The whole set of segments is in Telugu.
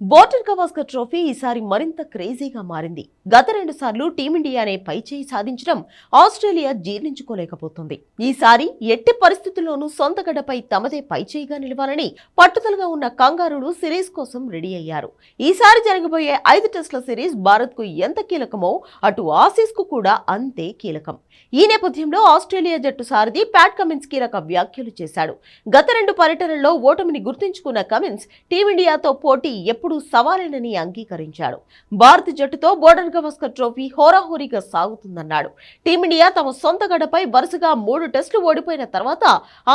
బోర్డర్ గవాస్కర్ ట్రోఫీ ఈసారి మరింత క్రేజీగా మారింది. గత 2 సార్లు టీమిండియానే పైచేయి సాధించడం ఆస్ట్రేలియా జీర్ణించుకోలేకపోతుంది. ఈసారి ఎట్టి పరిస్థితుల్లోనూ సొంత గడ్డపై తమదే పైచేయిగా నిలవాలని పట్టుదలగా ఉన్న కంగారులు సిరీస్ కోసం రెడీ అయ్యారు. ఈసారి జరగబోయే 5 టెస్టుల సిరీస్ భారత్ కు ఎంత కీలకమో అటు ఆసీస్ కు కూడా అంతే కీలకం. ఈ నేపథ్యంలో ఆస్ట్రేలియా జట్టు సారథి ప్యాట్ కమిన్స్ కీలక వ్యాఖ్యలు చేశాడు. గత 2 పర్యటనల్లో ఓటమిని గుర్తుంచుకున్న కమిన్స్ టీమిండియాతో పోటీ ఎప్పుడూ సవాలేనని అంగీకరించాడు. భారత జట్టుతో బోర్డర్ గవాస్కర్ ట్రోఫీ హోరాహోరీగా సాగుతుందన్నాడు. టీమిండియా తమ సొంత గడపై వరుసగా 3 టెస్టులు ఓడిపోయిన తర్వాత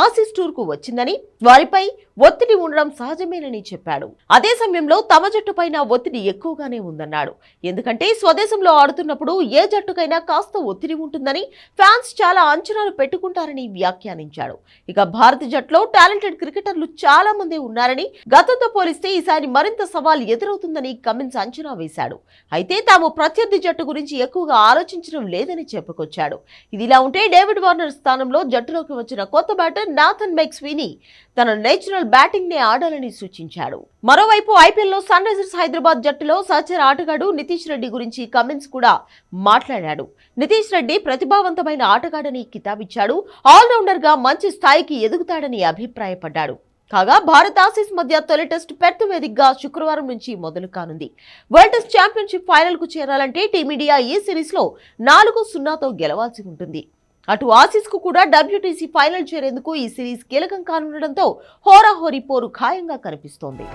ఆసీస్ టూర్ కు వచ్చిందని, వారిపై ఒత్తిడి ఉండడం సహజమేనని చెప్పాడు. అదే సమయంలో తమ జట్టుపైన ఒత్తిడి ఎక్కువగానే ఉందన్నాడు. ఎందుకంటే స్వదేశంలో ఆడుతున్నప్పుడు ఏ జట్టుకైనా కాస్త ఒత్తిడి ఉంటుందని, ఫ్యాన్స్ చాలా అంచనాలు పెట్టుకుంటారని వ్యాఖ్యానించాడు. ఇక భారత జట్టులో టాలెంటెడ్ క్రికెటర్లు చాలా మంది ఉన్నారని, గతంతో పోలిస్తే ఈసారి మరింత సవాల్ ఎదురవుతుందని కమిన్స్ అంచనా వేశాడు. అయితే తాము ప్రత్యర్థి జట్టు గురించి ఎక్కువగా ఆలోచించడం లేదని చెప్పుకొచ్చాడు. ఇదిలా ఉంటే డేవిడ్ వార్నర్ స్థానంలో జట్టులోకి వచ్చిన కొత్త బ్యాటర్ నాథన్ మెక్స్వీనీ తన నేచురల్ బ్యాటింగ్ నే ఆడాలని సూచించాడు. మరోవైపు ఐపీఎల్ లో సన్ రైజర్స్ హైదరాబాద్ జట్టులో సహచర ఆటగాడు నితీష్ రెడ్డి గురించి కమిన్స్ కూడా మాట్లాడాడు. నితీష్ రెడ్డి ప్రతిభావంతమైన ఆటగాడని కితాబిచ్చాడు. ఆల్రౌండర్ గా మంచి స్థాయికి ఎదుగుతాడని అభిప్రాయపడ్డాడు. కాగా భారత్ ఆసీస్ మధ్య తొలి టెస్టు పెర్త్ వేదికగా శుక్రవారం నుంచి మొదలు కానుంది. వరల్డ్ టెస్ట్ ఛాంపియన్షిప్ ఫైనల్ కు చేరాలంటే టీమిండియా ఈ సిరీస్ లో 4-0తో గెలవాల్సి ఉంటుంది. అటు ఆసీస్ కు కూడా WTC ఫైనల్ చేరేందుకు ఈ సిరీస్ కీలకం కానుండడంతో హోరాహోరీ పోరు ఖాయంగా కనిపిస్తోంది.